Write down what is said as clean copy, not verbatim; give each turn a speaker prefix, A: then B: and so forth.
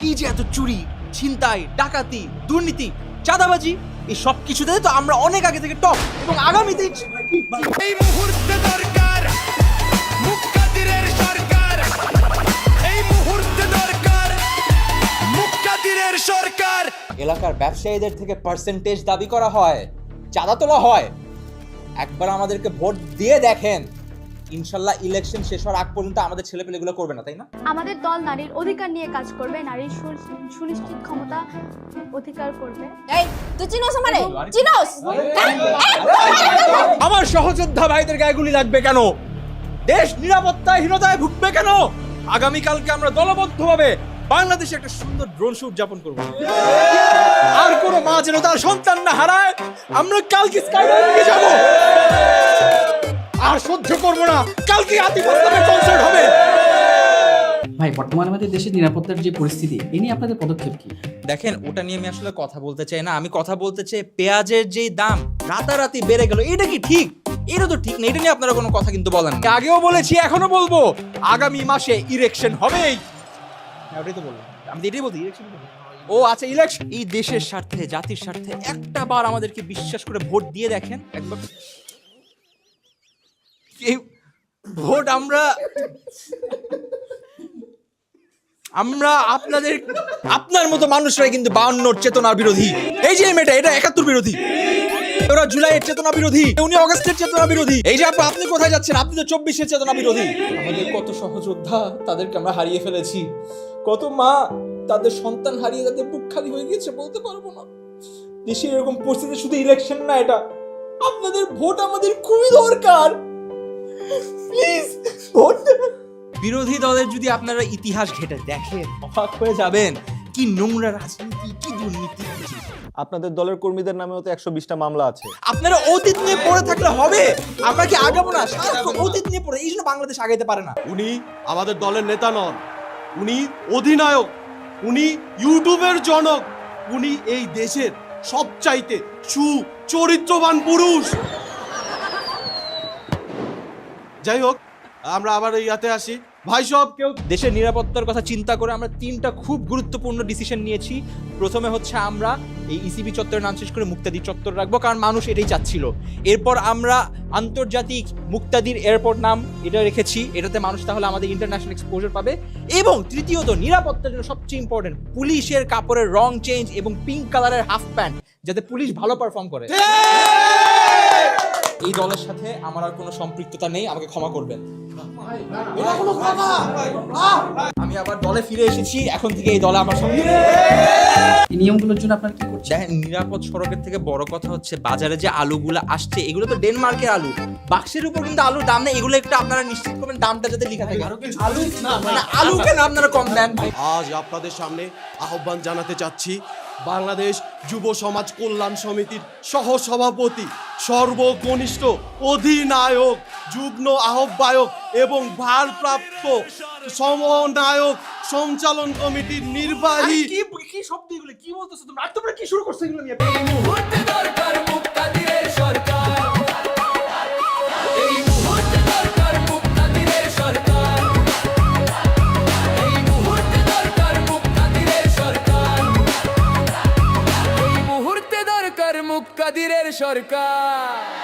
A: এই যে এত চুরি, ছিনতাই, ডাকাতি, দুর্নীতি, চাঁদাবাজি, এই সব কিছুতে তো আমরা অনেক আগে থেকে টপ এবং আগামীতে
B: এই মুহূর্তে দরকার মুক্তাদিরের সরকার, এই মুহূর্তে দরকার মুক্তাদিরের সরকার।
A: এলাকার ব্যবসায়ীদের থেকে পার্সেন্টেজ দাবি করা হয়, চাঁদা তোলা হয়। একবার আমাদেরকে ভোট দিয়ে দেখেন, ইনশাল্লাহ ইলেকশন শেষ হওয়ার আগ পর্যন্ত আমাদের ছেলেপেলেগুলো করবে না, তাই না?
C: আমাদের দল নারীর অধিকার নিয়ে কাজ করবে, নারীর সুনিশ্চিত ক্ষমতা অধিকার করবে।
D: এই তুই চিনোস আমারে? চিনোস?
A: আমার সহযোদ্ধা ভাইদের গায়ে গুলি লাগবে কেন? দেশ নিরাপত্তাহীনতায় ভুগবে কেন? আগামীকালকে আমরা দলবদ্ধভাবে বাংলাদেশে একটা সুন্দর ড্রোন শো উদযাপন করবো। আর কোন মা যেন তার সন্তান না হারায়। আমরা কালকে স্কাইডাইভিংয়ে যাব। আর সহ্য করবো না, কালকে আতিফাস্তানের কনসার্ট হবে।
E: ভাই, বর্তমানে আমাদের দেশের নিরাপত্তার যে পরিস্থিতি, এ নিয়ে আপনাদের পদক্ষেপ কি?
A: দেখেন, ওটা নিয়ে আমি আসলে কথা বলতে চাই না। আমি কথা বলতে চাই পেঁয়াজের যে দাম রাতারাতি বেড়ে গেল, এটা কি ঠিক? এটা তো ঠিক না। এটা নিয়ে আপনারা কোনো কথা কিন্তু বলেন। আগেও বলেছি, এখনো বলবো, আগামী মাসে ইলেকশন হবেই। ওটাই তো বললাম, আমি এটাই বলছি, ইলেকশন। ও আচ্ছা, ইলেকশন। এই দেশের স্বার্থে, জাতির স্বার্থে একটা বার আমাদেরকে বিশ্বাস করে ভোট দিয়ে দেখেন একবার। এই ভোট আমরা আপনার মতো মানুষরাই কিন্তু 52 চেতনার বিরোধী। এই যে মেয়েটা, এটা 71 বিরোধী। ওরা জুলাইয়ের চেতনা বিরোধী, উনি অগস্টের চেতনা বিরোধী। এই যে আপনি কোথায় যাচ্ছেন? আপনি তো 24-এর চেতনা বিরোধী। আমাদের কত সহযোদ্ধা, তাদেরকে আমরা হারিয়ে ফেলেছি। কত মা তাদের সন্তান হারিয়ে তাদের বুক খালি হয়ে গিয়েছে, বলতে পারবো না। দেশের এরকম পরিস্থিতি শুধু ইলেকশন না, এটা আপনাদের ভোট আমাদের খুবই দরকার। প্লিজ ভোট দেবেন। বিরোধী দলের যদি আপনারা ইতিহাস ঘেটে দেখেন, অবাক হয়ে যাবেন। কি নোংরা রাজনীতি, কি দুর্নীতি।
F: আপনাদের দলের কর্মীদের নামেও তো 120টা মামলা আছে।
A: আপনারা অতীত নিয়ে পড়ে থাকলে হবে? আমরা কি আগাবো না? সারাক্ষণ অতীত নিয়ে পড়ে, এই জন্য বাংলাদেশ আগাইতে পারে না।
G: উনি আমাদের দলের নেতা নন, উনি অধিনায়ক, উনি ইউটিউবের জনক, উনি এই দেশের সবচাইতে সুচরিত্রবান পুরুষ। যাই হোক, আমরা আবার ইয়াতে আসি। ভাই সব কেউ
A: দেশের নিরাপত্তার কথা চিন্তা করে আমরা 3টা খুব গুরুত্বপূর্ণ ডিসিশন নিয়েছি। প্রথমে হচ্ছে আমরা এই ইসিবি চত্বরের নাম শেষ করে মুক্তাদির চত্বর রাখবো, কারণ মানুষ এটাই চাচ্ছিল। এরপর আমরা আন্তর্জাতিক মুক্তাদির এয়ারপোর্ট নাম এটা রেখেছি, এটাতে মানুষ তাহলে আমাদের ইন্টারন্যাশনাল এক্সপোজার পাবে। এবং তৃতীয়ত, নিরাপত্তার জন্য সবচেয়ে ইম্পর্টেন্ট, পুলিশের কাপড়ের রং চেঞ্জ এবং পিঙ্ক কালারের হাফ প্যান্ট, যাতে পুলিশ ভালো পারফর্ম করে। এই দলের সাথে আমার আর কোনো সম্পৃক্ততা নেই, আমাকে ক্ষমা করবেন। আমি আবার দলে ফিরে এসেছি, এখন থেকে এই দলে আমার সঙ্গে।
E: এই নিয়মগুলোর জন্য আপনারা কি করছেন?
A: দেখেন, নিরাপদ সড়কের থেকে বড় কথা হচ্ছে বাজারে যে আলুগুলো আসছে, এগুলো তো ডেনমার্কের আলু। বাক্সের উপর কিন্তু আলুর দাম নেই, এগুলো একটু আপনারা নিশ্চিত করবেন দামটা যাতে লেখা থাকে। আলু না, আলু কেন আপনারা কম দেন?
G: আজ আপনাদের সামনে আহ্বান জানাতে চাচ্ছি, বাংলাদেশ যুব সমাজ কল্যাণ সমিতির সহসভাপতি, সর্বকনিষ্ঠ অধিনায়ক, যুগ্ম আহ্বায়ক এবং ভারপ্রাপ্ত সমন্বয়ক সঞ্চালন কমিটির নির্বাহী।
A: কি শব্দ এগুলো? কি বলতেছো তোমরা? আর তোমরা কি শুরু করছো এগুলো নিয়ে?
B: এই মুহূর্তে দরকার মুক্তাদিরের সরকার, এই মুহূর্তে দরকার মুক্তাদিরের সরকার, এই মুহূর্তে দরকার মুক্তাদিরের সরকার, এই মুহূর্তে দরকার মুক্তাদিরের সরকার।